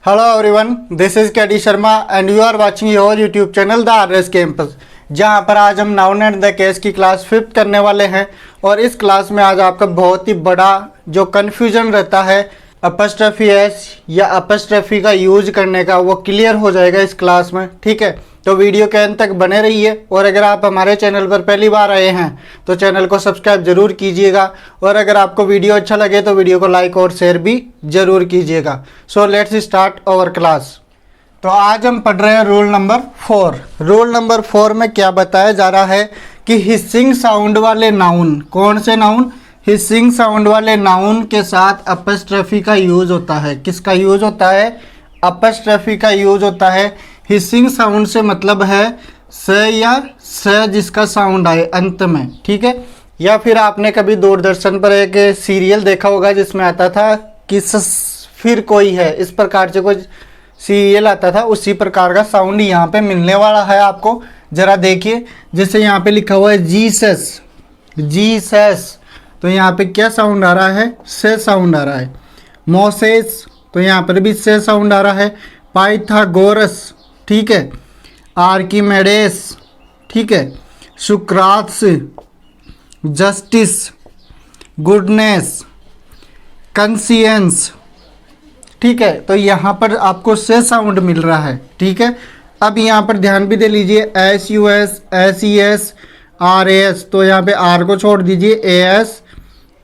Hello everyone, this is KD Sharma and you are watching your YouTube channel The RS Campus, जहाँ पर आज हम noun and the case की class 5th करने वाले हैं। और इस क्लास में आज आपका बहुत ही बड़ा जो कन्फ्यूजन रहता है अपस्ट्रफी एस या अपस्ट्रफी का यूज करने का, वो क्लियर हो जाएगा इस क्लास में। ठीक है, तो वीडियो के अंत तक बने रहिए। और अगर आप हमारे चैनल पर पहली बार आए हैं तो चैनल को सब्सक्राइब जरूर कीजिएगा, और अगर आपको वीडियो अच्छा लगे तो वीडियो को लाइक और शेयर भी जरूर कीजिएगा। So let's start our class. तो आज हम पढ़ रहे हैं रूल नंबर 4। रूल नंबर 4 में क्या बताया जा रहा है कि हिसिंग साउंड वाले नाउन, कौन से नाउन? हिसिंग साउंड वाले नाउन के साथ अपस्ट्रफी का यूज होता है। किसका यूज होता है? अपस्ट्रफी का यूज होता है। हिसिंग साउंड से मतलब है स या स जिसका साउंड आए अंत में। ठीक है, या फिर आपने कभी दूरदर्शन पर एक सीरियल देखा होगा जिसमें आता था कि फिर कोई है, इस प्रकार से कोई सीरियल आता था, उसी प्रकार का साउंड यहाँ पे मिलने वाला है आपको। जरा देखिए, जैसे यहाँ पे लिखा हुआ है जीसस, जीसस, तो यहाँ पे क्या साउंड आ रहा है? से साउंड आ रहा है। मोसेस, तो यहाँ पर भी से साउंड आ रहा है। पाइथागोरस, ठीक है। आर्किमेडेस, ठीक है। सुक्रात्स, जस्टिस, गुडनेस, कंसियंस, ठीक है। तो यहाँ पर आपको से साउंड मिल रहा है। ठीक है, अब यहाँ पर ध्यान भी दे लीजिए, S U S, S E S, R A S, तो यहाँ पे आर को छोड़ दीजिए, A S,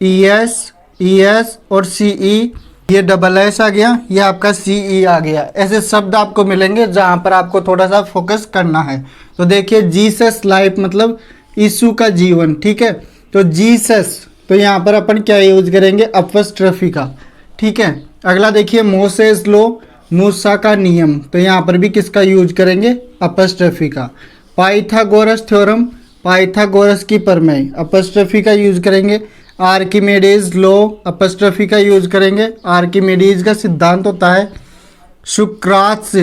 E S, E S और सी ई, ये डबल एस आ गया, ये आपका सी ई आ गया। ऐसे शब्द आपको मिलेंगे जहाँ पर आपको थोड़ा सा फोकस करना है। तो देखिए, जीसस लाइफ मतलब यीशु का जीवन। ठीक है, तो जीसस, तो यहाँ पर अपन क्या यूज करेंगे? अपस्ट्रफी का। ठीक है, अगला देखिए, मोसेस लो, मूसा का नियम, तो यहाँ पर भी किसका यूज करेंगे? अपस्ट्रफी का। पाइथागोरस थ्योरम, पाइथागोरस की प्रमेय, अपस्ट्रफी का यूज करेंगे। आर्किमेडीज लॉ, अपस्ट्रफी का यूज करेंगे। आर्किमेडीज का सिद्धांत होता है। सुक्रात्स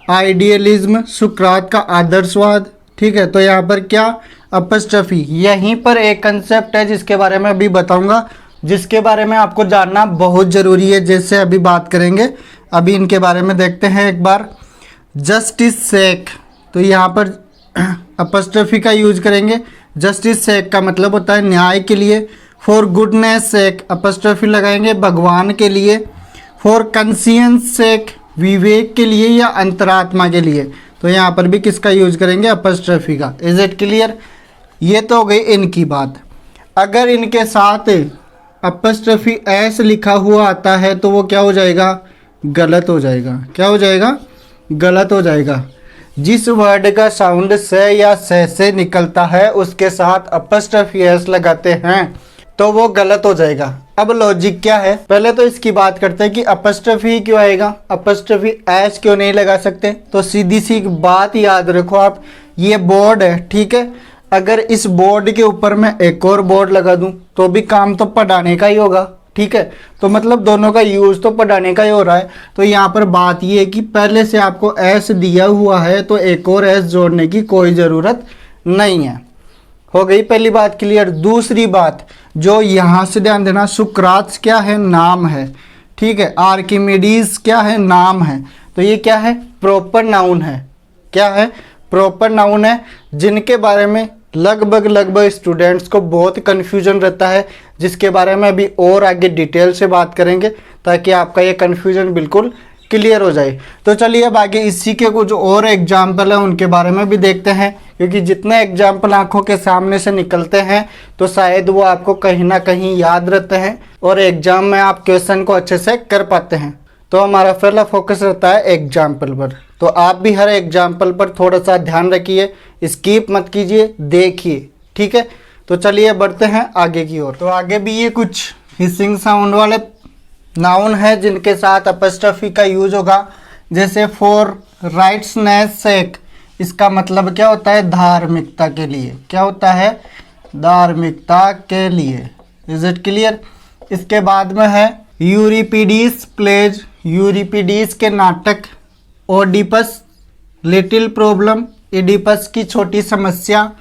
आइडियलिज्म, सुक्रात का आदर्शवाद। ठीक है, तो यहाँ पर क्या? अपस्ट्रफी। यहीं पर एक कंसेप्ट है जिसके बारे में अभी बताऊंगा, जिसके बारे में आपको जानना बहुत ज़रूरी है, जैसे अभी बात करेंगे। अभी इनके बारे में देखते हैं एक बार। जस्टिस सेक, तो यहाँ पर अपस्ट्रफी का यूज करेंगे। जस्टिस सेक का मतलब होता है न्याय के लिए। फॉर गुडनेस सेक अपस्ट्रफी लगाएंगे, भगवान के लिए। फॉर कंसियंस सेक, विवेक के लिए या अंतरात्मा के लिए, तो यहाँ पर भी किसका यूज करेंगे? अपस्ट्रफी का। Is it clear? ये तो हो गई इनकी बात। अगर इनके साथ अपस्ट्रफी एस लिखा हुआ आता है तो वो क्या हो जाएगा? गलत हो जाएगा। क्या हो जाएगा? गलत हो जाएगा। जिस वर्ड का साउंड से या से निकलता है उसके साथ अपस्ट्रफी एस लगाते हैं तो वो गलत हो जाएगा। अब लॉजिक क्या है? पहले तो इसकी बात करते हैं कि अपस्ट्रफी क्यों आएगा, अपस्ट्रफी एस क्यों नहीं लगा सकते। तो सीधी सी बात याद रखो आप, ये बोर्ड है, ठीक है। अगर इस बोर्ड के ऊपर मैं एक और बोर्ड लगा दूं तो भी काम तो पढ़ाने का ही होगा। ठीक है, तो मतलब दोनों का यूज तो पढ़ाने का ही हो रहा है। तो यहाँ पर बात ये है कि पहले से आपको एस दिया हुआ है तो एक और एस जोड़ने की कोई ज़रूरत नहीं है। हो गई पहली बात क्लियर। दूसरी बात जो यहाँ से ध्यान देना, सुक्रात्स क्या है? नाम है। ठीक है, आर्किमेडीज क्या है? नाम है। तो ये क्या है? प्रॉपर नाउन है। क्या है? प्रॉपर नाउन है, जिनके बारे में लगभग स्टूडेंट्स को बहुत कन्फ्यूजन रहता है, जिसके बारे में अभी और आगे डिटेल से बात करेंगे ताकि आपका ये कन्फ्यूजन बिल्कुल क्लियर हो जाए। तो चलिए अब आगे इसी के कुछ और एग्जाम्पल हैं उनके बारे में भी देखते हैं, क्योंकि जितने एग्जाम्पल आंखों के सामने से निकलते हैं तो शायद वो आपको कहीं ना कहीं याद रहते हैं और एग्जाम में आप क्वेश्चन को अच्छे से कर पाते हैं। तो हमारा पहला फोकस रहता है एग्जाम्पल पर। तो आप भी हर एग्जाम्पल पर थोड़ा सा ध्यान रखिए, स्किप मत कीजिए, देखिए। ठीक है, तो चलिए बढ़ते हैं आगे की ओर। तो आगे भी ये कुछ हिसिंग साउंड वाले नाउन है जिनके साथ अपस्ट्रफी का यूज होगा। जैसे फॉर राइट्सनेस सेक, इसका मतलब क्या होता है? धार्मिकता के लिए। क्या होता है? धार्मिकता के लिए। Is it clear? इसके बाद में है यूरिपिडीज प्लेज, यूरिपिडीज के नाटक। ओडिपस लिटिल प्रॉब्लम, इडिपस की छोटी समस्या।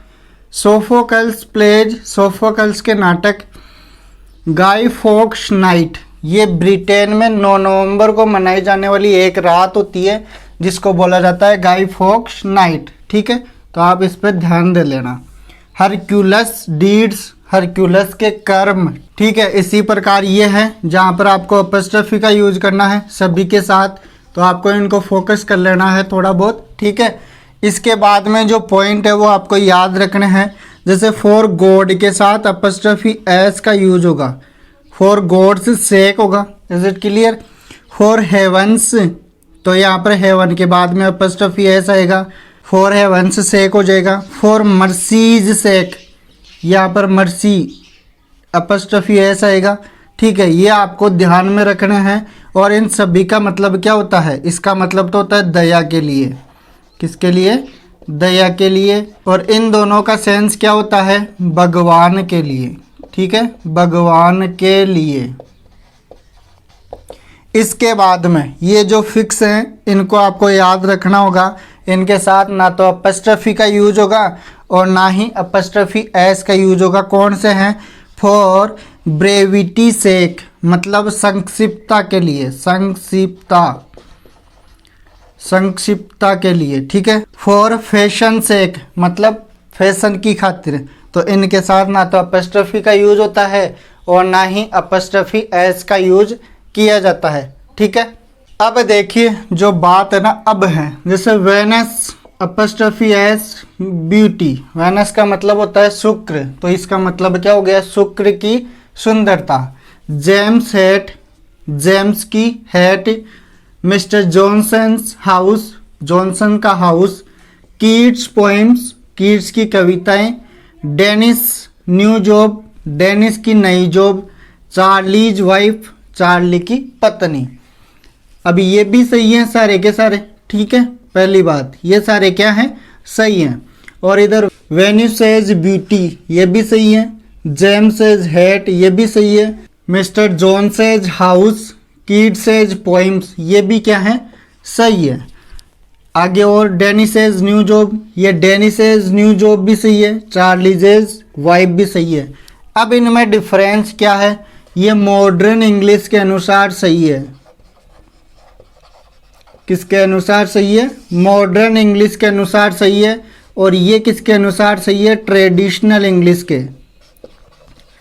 सोफोकल्स प्लेज, सोफोकल्स के नाटक। गाय फॉक्स नाइट, ये ब्रिटेन में 9 नवंबर को मनाई जाने वाली एक रात होती है जिसको बोला जाता है गाई फॉक्स नाइट। ठीक है, तो आप इस पर ध्यान दे लेना। हरक्यूलस डीड्स, हरक्यूलस के कर्म। ठीक है, इसी प्रकार ये है जहाँ पर आपको अपस्ट्रफी का यूज करना है सभी के साथ, तो आपको इनको फोकस कर लेना है थोड़ा बहुत। ठीक है, इसके बाद में जो पॉइंट है वो आपको याद रखने हैं। जैसे फॉर गॉड के साथ अपस्ट्रफी एस का यूज होगा, फॉर गॉड्स सेक होगा। Is it clear? For heavens, तो यहाँ पर हेवन के बाद में अपस्ट्रफी एस आएगा, फॉर हेवंस सेक हो जाएगा। फॉर मर्सीज सेक, यहाँ पर मर्सी अपस्ट्रफी एस आएगा। ठीक है, ये आपको ध्यान में रखना है। और इन सभी का मतलब क्या होता है? इसका मतलब तो होता है दया के लिए। किसके लिए? दया के लिए। और इन दोनों का सेंस क्या होता है? भगवान के लिए। ठीक है, भगवान के लिए। इसके बाद में ये जो फिक्स हैं इनको आपको याद रखना होगा। इनके साथ ना तो अपस्ट्रफी का यूज होगा और ना ही अपस्ट्रफी एस का यूज होगा। कौन से हैं? फॉर ब्रेविटी सेक, मतलब संक्षिप्तता के लिए, संक्षिप्तता के लिए। ठीक है, फॉर फैशन सेक, मतलब फैशन की खातिर। तो इनके साथ ना तो अपस्ट्रफी का यूज होता है और ना ही अपस्ट्रफी एस का यूज किया जाता है। ठीक है, अब देखिए जो बात है ना अब है, जैसे Venus apostrophe S beauty. Venus का मतलब होता है शुक्र, तो इसका मतलब क्या हो गया? शुक्र की सुंदरता। जेम्स हैट, जेम्स की hat. Mister Johnson's house, Johnson का हाउस। कीट्स पोइम्स, कीट्स की कविताएं। डेनिस न्यू जॉब, डेनिस की नई जॉब। चार्लीज वाइफ, चार्ली की पत्नी। अभी ये भी सही है सारे के सारे। ठीक है, पहली बात ये सारे क्या हैं? सही हैं। और इधर वेन्यू सेज ब्यूटी, ये भी सही है। जेम्स सेज हैट, ये भी सही है। मिस्टर जॉन सेज हाउस, कीट सेज पोइम्स, ये भी क्या है? सही है। आगे और डेनी सेज न्यू जॉब, ये डेनी सेज न्यू जॉब भी सही है। चार्ली सेज वाइफ भी सही है। अब इनमें डिफरेंस क्या है? ये मॉडर्न इंग्लिश के अनुसार सही है। किसके अनुसार सही है? मॉडर्न इंग्लिश के अनुसार सही है। और ये किसके अनुसार सही है? ट्रेडिशनल इंग्लिश के,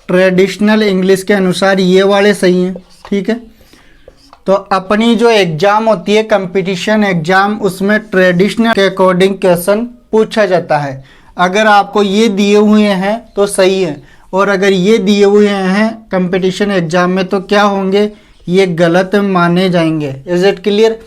ट्रेडिशनल इंग्लिश के अनुसार ये वाले सही हैं। ठीक है, तो अपनी जो एग्जाम होती है कंपटीशन एग्जाम, उसमें ट्रेडिशनल के अकॉर्डिंग क्वेश्चन पूछा जाता है। अगर आपको ये दिए हुए हैं तो सही है, और अगर ये दिए हुए हैं कंपटीशन एग्जाम में तो क्या होंगे? ये गलत माने जाएंगे। Is it clear?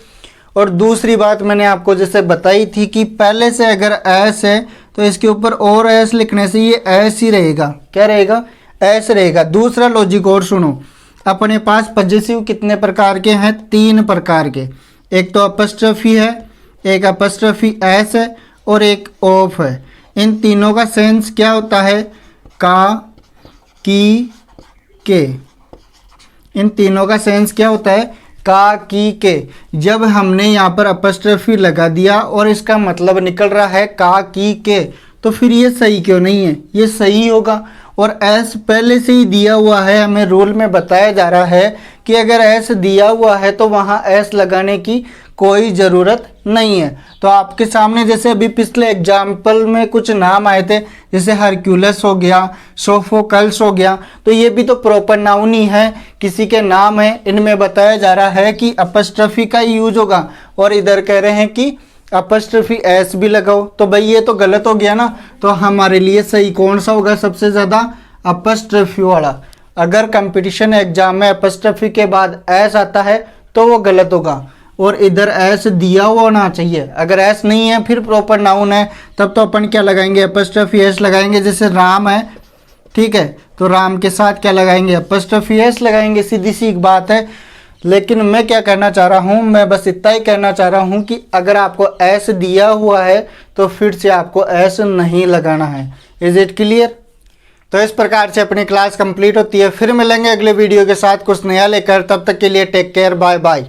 और दूसरी बात मैंने आपको जैसे बताई थी कि पहले से अगर एस है तो इसके ऊपर और एस लिखने से ये एस ही रहेगा। क्या रहेगा? एस रहेगा। दूसरा लॉजिक और सुनो, अपने पास पजेसिव कितने प्रकार के हैं? 3 प्रकार के। एक तो अपस्ट्रफी है, एक अपस्ट्रफी एस है और एक ऑफ है। इन तीनों का सेंस क्या होता है? का, की, के। इन तीनों का सेंस क्या होता है? का, की, के। जब हमने यहाँ पर अपस्ट्रफी लगा दिया और इसका मतलब निकल रहा है का, की, के, तो फिर ये सही क्यों नहीं है? ये सही होगा। और एस पहले से ही दिया हुआ है, हमें रूल में बताया जा रहा है कि अगर एस दिया हुआ है तो वहाँ एस लगाने की कोई ज़रूरत नहीं है। तो आपके सामने जैसे अभी पिछले एग्जाम्पल में कुछ नाम आए थे, जैसे हरक्यूलस हो गया, सोफोकल्स हो गया, तो ये भी तो प्रॉपर नाउन ही है, किसी के नाम है। इनमें बताया जा रहा है कि अपस्ट्रफी का यूज होगा, और इधर कह रहे हैं कि अपस्ट्रफी एस भी लगाओ। तो भाई ये तो गलत हो गया ना। तो हमारे लिए सही कौन सा होगा? सबसे ज़्यादा अपस्ट्रफी वाला। अगर कंपटीशन एग्जाम में अपस्ट्रफी के बाद एस आता है तो वो गलत होगा, और इधर एस दिया हुआ होना चाहिए। अगर एस नहीं है फिर प्रॉपर नाउन है, तब तो अपन क्या लगाएंगे? अपस्ट्रफी एस लगाएंगे। जैसे राम है, ठीक है, तो राम के साथ क्या लगाएंगे? अपस्ट्रफी एस लगाएंगे। सीधी सी एक बात है। लेकिन मैं क्या कहना चाह रहा हूँ, मैं बस इतना ही कहना चाह रहा हूँ कि अगर आपको एस दिया हुआ है तो फिर से आपको एस नहीं लगाना है। Is it clear? तो इस प्रकार से अपनी क्लास कंप्लीट होती है। फिर मिलेंगे अगले वीडियो के साथ कुछ नया लेकर। तब तक के लिए टेक केयर, बाय बाय।